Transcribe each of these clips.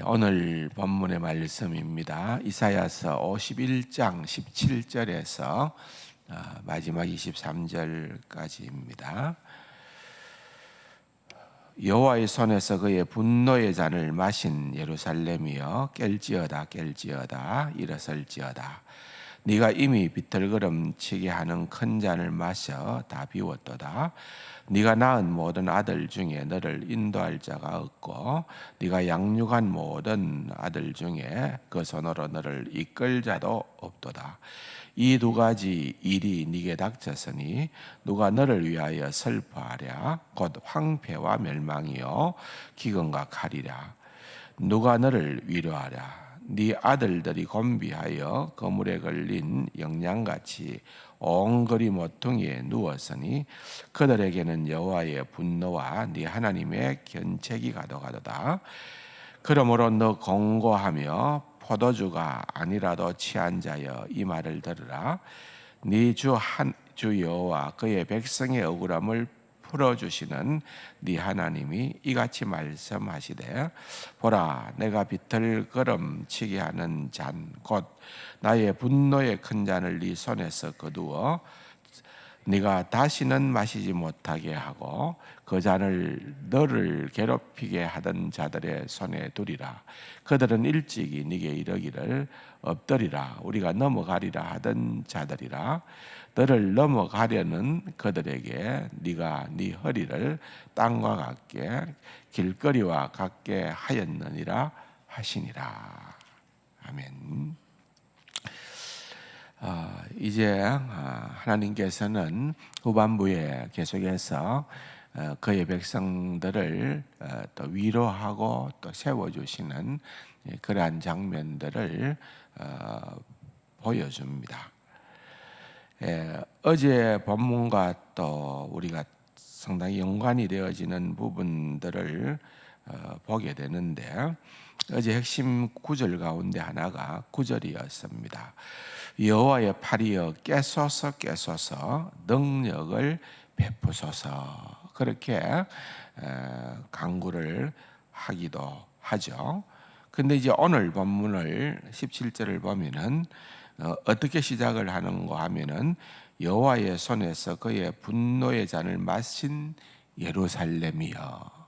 오늘 본문의 말씀입니다. 이사야서 51장 17절에서 마지막 23절까지입니다. 여호와의 손에서 그의 분노의 잔을 마신 예루살렘이여 깰지어다 깰지어다 일어설지어다. 네가 이미 비틀거름치게 하는 큰 잔을 마셔 다 비웠도다. 네가 낳은 모든 아들 중에 너를 인도할 자가 없고 네가 양육한 모든 아들 중에 그 손으로 너를 이끌 자도 없도다. 이 두 가지 일이 네게 닥쳤으니 누가 너를 위하여 슬퍼하랴. 곧 황폐와 멸망이요 기근과 칼이랴. 누가 너를 위로하랴. 네 아들들이 곤비하여 거물에 걸린 영양같이 옹거리 모퉁이에 누웠으니 그들에게는 여호와의 분노와 네 하나님의 견책이 가도가도다. 그러므로 너 공고하며 포도주가 아니라도 취한 자여 이 말을 들으라. 네 주 여호와 그의 백성의 억울함을 풀어주시는 네 하나님이 이같이 말씀하시되 보라 내가 비틀거름치게 하는 잔 곧 나의 분노의 큰 잔을 네 손에서 거두어 네가 다시는 마시지 못하게 하고 그 잔을 너를 괴롭히게 하던 자들의 손에 두리라. 그들은 일찍이 네게 이르기를 엎드리라 우리가 넘어가리라 하던 자들이라. 너를 넘어가려는 그들에게 네가 네 허리를 땅과 같게 길거리와 같게 하였느니라 하시니라. 아멘. 이제 하나님께서는 후반부에 계속해서 그의 백성들을 또 위로하고 또 세워주시는 그러한 장면들을 보여줍니다. 어제 본문과 또 우리가 상당히 연관이 되어지는 부분들을 보게 되는데 어제 핵심 구절 가운데 하나가 9절이었습니다. 여호와의 팔이여 깨소서 깨소서 능력을 베푸소서 그렇게 간구를 하기도 하죠. 근데 이제 오늘 본문을 17절을 보면은 어떻게 시작을 하는가 하면은 여호와의 손에서 그의 분노의 잔을 마신 예루살렘이여.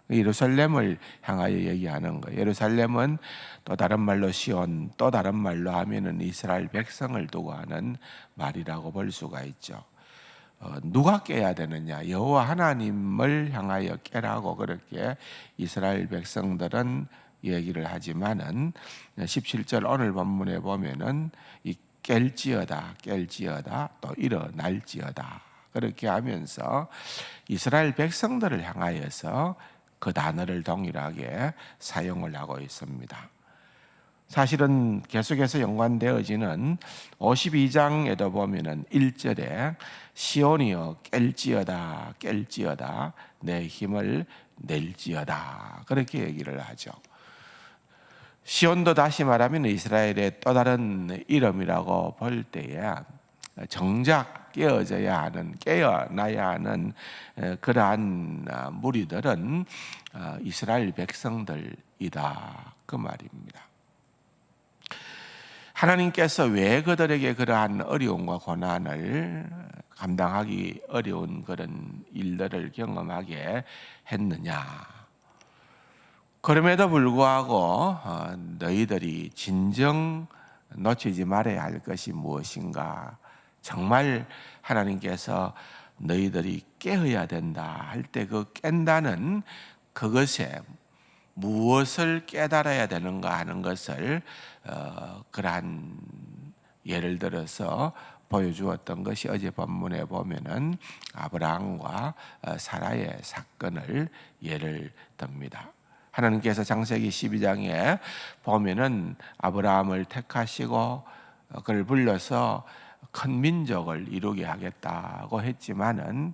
예루살렘을 향하여 얘기하는 거예요. 예루살렘은 또 다른 말로 시온, 또 다른 말로 하면은 이스라엘 백성을 두고 하는 말이라고 볼 수가 있죠. 누가 깨야 되느냐? 여호와 하나님을 향하여 깨라고 그렇게 이스라엘 백성들은 얘기를 하지만은 17절 오늘 본문에 보면은 이 깰지어다 깰지어다 또 일어날지어다 그렇게 하면서 이스라엘 백성들을 향하여서 그 단어를 동일하게 사용을 하고 있습니다. 사실은 계속해서 연관되어지는 52장에도 보면은 1절에 시온이여 깰지어다 깰지어다 내 힘을 낼지어다 그렇게 얘기를 하죠. 시온도 다시 말하면 이스라엘의 또 다른 이름이라고 볼 때에 정작 깨어나야 하는 그러한 무리들은 이스라엘 백성들이다 그 말입니다. 하나님께서 왜 그들에게 그러한 어려움과 고난을 감당하기 어려운 그런 일들을 경험하게 했느냐? 그럼에도 불구하고 너희들이 진정 놓치지 말아야 할 것이 무엇인가? 정말 하나님께서 너희들이 깨어야 된다 할 때 그 깬다는 그것에 무엇을 깨달아야 되는가 하는 것을 그러한 예를 들어서 보여주었던 것이 어제 본문에 보면은 아브라함과 사라의 사건을 예를 듭니다. 하나님께서 창세기 12장에 보면은 아브라함을 택하시고 그를 불러서 큰 민족을 이루게 하겠다고 했지만은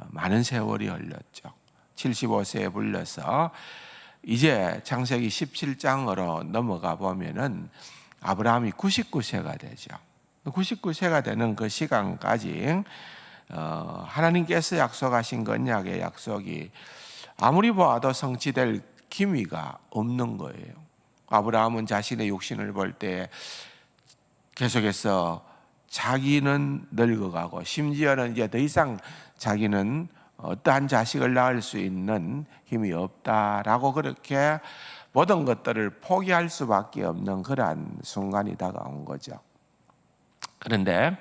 많은 세월이 흘렀죠. 75세에 불러서 이제 창세기 17장으로 넘어가 보면은 아브라함이 99세가 되죠. 99세가 되는 그 시간까지 하나님께서 약속하신 그 언약의 약속이 아무리 보아도 성취될 기미가 없는 거예요. 아브라함은 자신의 육신을 볼 때 계속해서 자기는 늙어가고 심지어는 이제 더 이상 자기는 어떠한 자식을 낳을 수 있는 힘이 없다라고 그렇게 모든 것들을 포기할 수밖에 없는 그러한 순간이 다가온 거죠. 그런데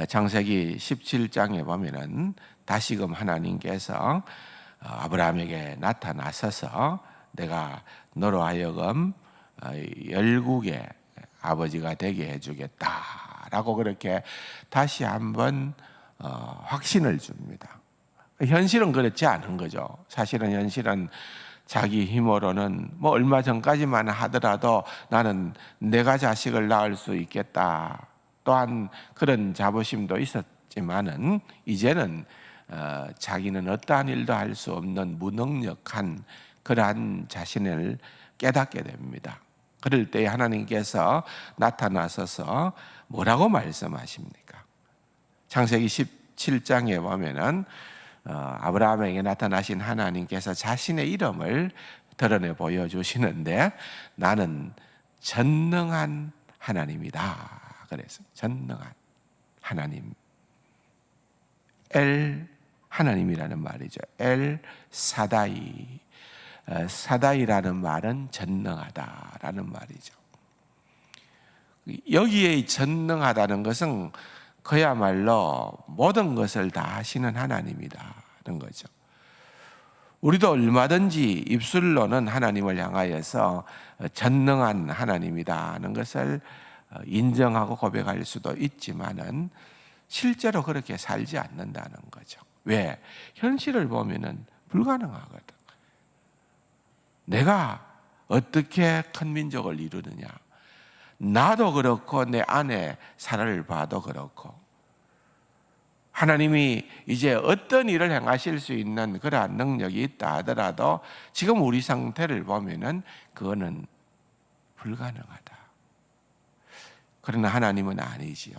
창세기 17장에 보면은 다시금 하나님께서 아브라함에게 나타나셔서 내가 너로 하여금 열국의 아버지가 되게 해주겠다라고 그렇게 다시 한번 확신을 줍니다. 현실은 그렇지 않은 거죠. 사실은 현실은 자기 힘으로는 뭐 얼마 전까지만 하더라도 나는 내가 자식을 낳을 수 있겠다, 또한 그런 자부심도 있었지만은 이제는 자기는 어떠한 일도 할 수 없는 무능력한 그러한 자신을 깨닫게 됩니다. 그럴 때 하나님께서 나타나셔서 뭐라고 말씀하십니까? 창세기 17장에 보면은 아브라함에게 나타나신 하나님께서 자신의 이름을 드러내 보여주시는데 나는 전능한 하나님이다. 그래서 전능한 하나님, 엘 하나님이라는 말이죠. 엘 사다이, 사다이라는 말은 전능하다라는 말이죠. 여기에 전능하다는 것은 그야말로 모든 것을 다 하시는 하나님이라는 거죠. 우리도 얼마든지 입술로는 하나님을 향하여서 전능한 하나님이라는 것을 인정하고 고백할 수도 있지만은 실제로 그렇게 살지 않는다는 거죠. 왜? 현실을 보면은 불가능하거든. 내가 어떻게 큰 민족을 이루느냐? 나도 그렇고 내 아내 사라를 봐도 그렇고 하나님이 이제 어떤 일을 행하실 수 있는 그러한 능력이 있다 하더라도 지금 우리 상태를 보면은 그거는 불가능하다. 그러나 하나님은 아니지요.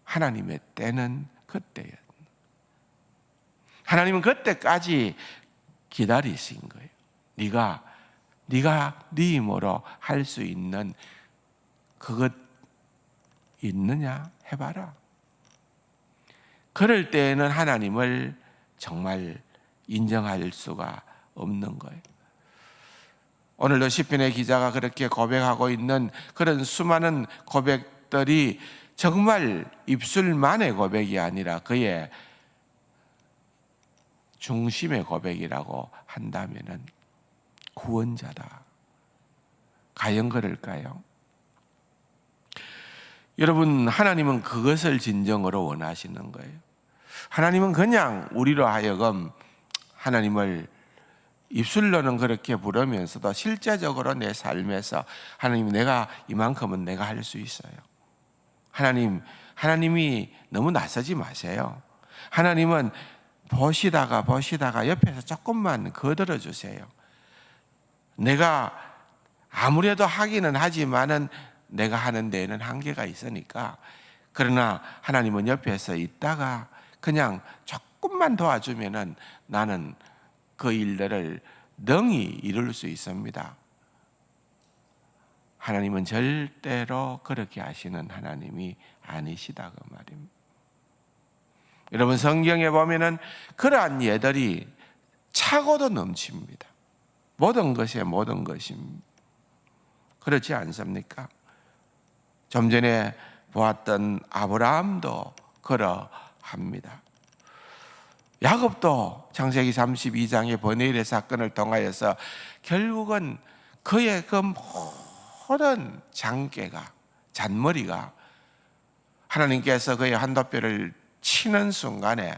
하나님의 때는 그때예요. 하나님은 그때까지 기다리신 거예요. 네가 네 힘으로 할 수 있는 그것 있느냐? 해봐라. 그럴 때에는 하나님을 정말 인정할 수가 없는 거예요. 오늘도 시편의 기자가 그렇게 고백하고 있는 그런 수많은 고백들이 정말 입술만의 고백이 아니라 그의 중심의 고백이라고 한다면은 구원자다. 과연 그럴까요? 여러분, 하나님은 그것을 진정으로 원하시는 거예요. 하나님은 그냥 우리로 하여금 하나님을 입술로는 그렇게 부르면서도 실제적으로 내 삶에서 하나님, 내가 이만큼은 내가 할 수 있어요. 하나님이 너무 나서지 마세요. 하나님은 보시다가 옆에서 조금만 거들어 주세요. 내가 아무래도 하기는 하지만은 내가 하는 데에는 한계가 있으니까. 그러나 하나님은 옆에서 있다가 그냥 조금만 도와주면은 나는 그 일들을 능히 이룰 수 있습니다. 하나님은 절대로 그렇게 하시는 하나님이 아니시다 그 말입니다. 여러분, 성경에 보면은 그러한 예들이 차고도 넘칩니다. 모든 것에 모든 것입니다. 그렇지 않습니까? 좀 전에 보았던 아브라함도 그러합니다. 야곱도 창세기 32장의 버네일의 사건을 통하여서 결국은 그의 그 모든 잔머리가 하나님께서 그의 한도뼈를 치는 순간에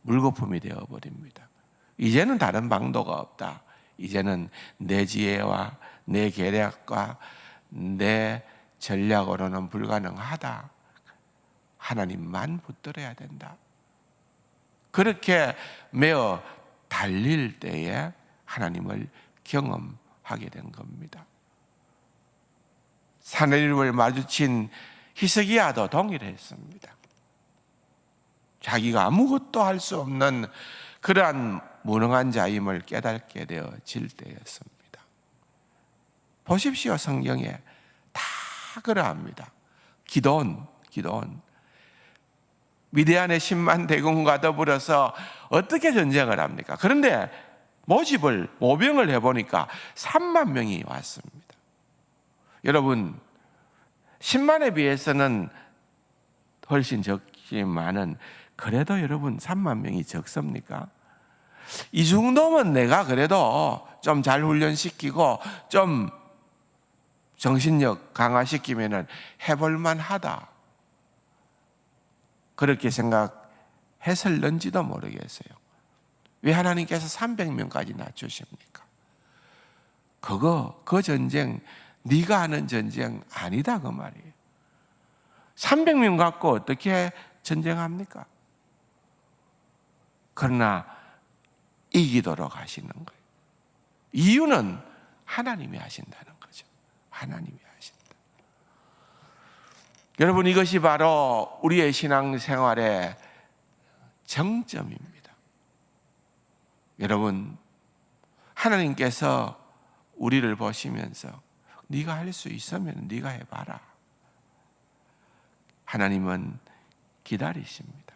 물거품이 되어버립니다. 이제는 다른 방도가 없다. 이제는 내 지혜와 내 계략과 내 전략으로는 불가능하다. 하나님만 붙들어야 된다. 그렇게 매어 달릴 때에 하나님을 경험하게 된 겁니다. 산헤립을 마주친 히스기야도 동일했습니다. 자기가 아무것도 할 수 없는 그러한 무능한 자임을 깨닫게 되어질 때였습니다. 보십시오. 성경에 다 그러합니다. 기도원 미디안의 10만 대군과 더불어서 어떻게 전쟁을 합니까? 그런데 모병을 해보니까 3만 명이 왔습니다. 여러분, 10만에 비해서는 훨씬 적지만은 그래도 여러분 3만 명이 적습니까? 이 정도면 내가 그래도 좀 잘 훈련시키고 좀 정신력 강화시키면은 해볼만 하다. 그렇게 생각했을는지도 모르겠어요. 왜 하나님께서 300명까지 낮추십니까? 그 전쟁, 네가 하는 전쟁 아니다 그 말이에요. 300명 갖고 어떻게 전쟁합니까? 그러나 이기도록 하시는 거예요. 이유는 하나님이 하신다는 거죠. 하나님이 하신다. 여러분, 이것이 바로 우리의 신앙생활의 정점입니다. 여러분, 하나님께서 우리를 보시면서 네가 할 수 있으면 네가 해봐라. 하나님은 기다리십니다.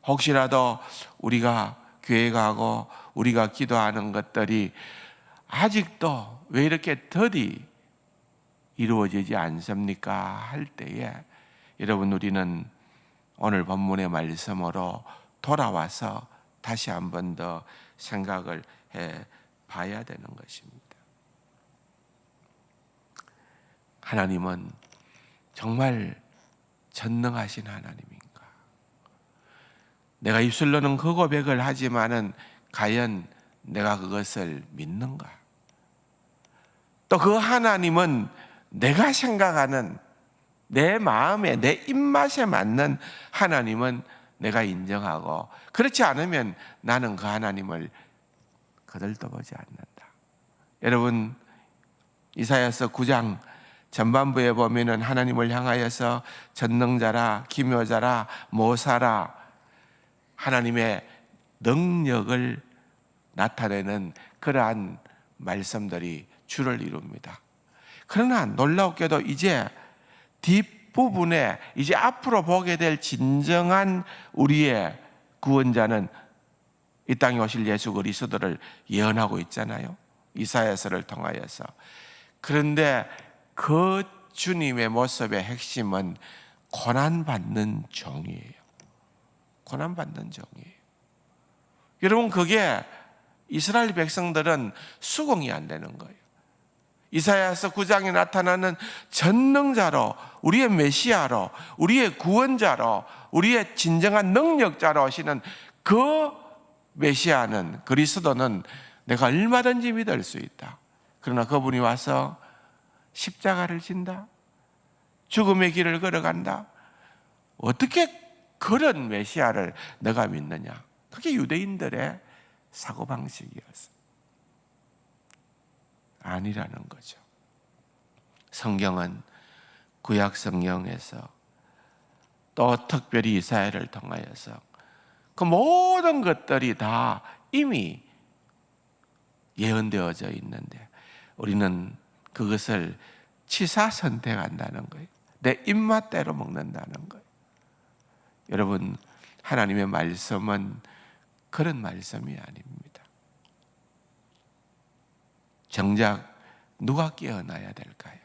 혹시라도 우리가 교회 가고 우리가 기도하는 것들이 아직도 왜 이렇게 더디 이루어지지 않습니까? 할 때에 여러분, 우리는 오늘 본문의 말씀으로 돌아와서 다시 한 번 더 생각을 해 봐야 되는 것입니다. 하나님은 정말 전능하신 하나님인가? 내가 입술로는 그 고백을 하지만은 과연 내가 그것을 믿는가? 또 그 하나님은 내가 생각하는 내 마음에 내 입맛에 맞는 하나님은 내가 인정하고, 그렇지 않으면 나는 그 하나님을 거들떠보지 않는다. 여러분, 이사야서 9장 전반부에 보면은 하나님을 향하여서 전능자라, 기묘자라, 모사라, 하나님의 능력을 나타내는 그러한 말씀들이 주를 이룹니다. 그러나 놀랍게도 이제 뒷부분에 이제 앞으로 보게 될 진정한 우리의 구원자는 이 땅에 오실 예수 그리스도를 예언하고 있잖아요. 이사야서를 통하여서. 그런데 그 주님의 모습의 핵심은 고난받는 종이에요. 고난받는 종이에요. 여러분, 그게 이스라엘 백성들은 수긍이 안 되는 거예요. 이사야서 9장에 나타나는 전능자로, 우리의 메시아로, 우리의 구원자로, 우리의 진정한 능력자로 오시는 그 메시아는, 그리스도는 내가 얼마든지 믿을 수 있다. 그러나 그분이 와서 십자가를 진다, 죽음의 길을 걸어간다, 어떻게 그런 메시아를 내가 믿느냐? 그게 유대인들의 사고방식이었어요. 아니라는 거죠. 성경은 구약 성경에서 또 특별히 이사야를 통하여서 그 모든 것들이 다 이미 예언되어져 있는데 우리는 그것을 치사 선택한다는 거예요. 내 입맛대로 먹는다는 거예요. 여러분, 하나님의 말씀은 그런 말씀이 아닙니다. 정작 누가 깨어나야 될까요?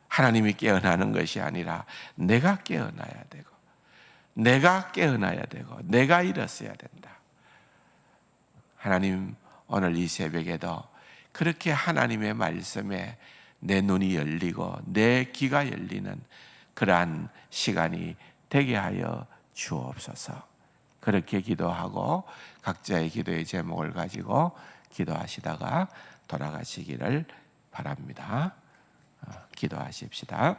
하나님이 깨어나는 것이 아니라 내가 깨어나야 되고, 내가 깨어나야 되고, 내가 일었어야 된다. 하나님, 오늘 이 새벽에도 그렇게 하나님의 말씀에 내 눈이 열리고 내 귀가 열리는 그러한 시간이 되게 하여 주옵소서. 그렇게 기도하고 각자의 기도의 제목을 가지고 기도하시다가 돌아가시기를 바랍니다. 기도하십시다.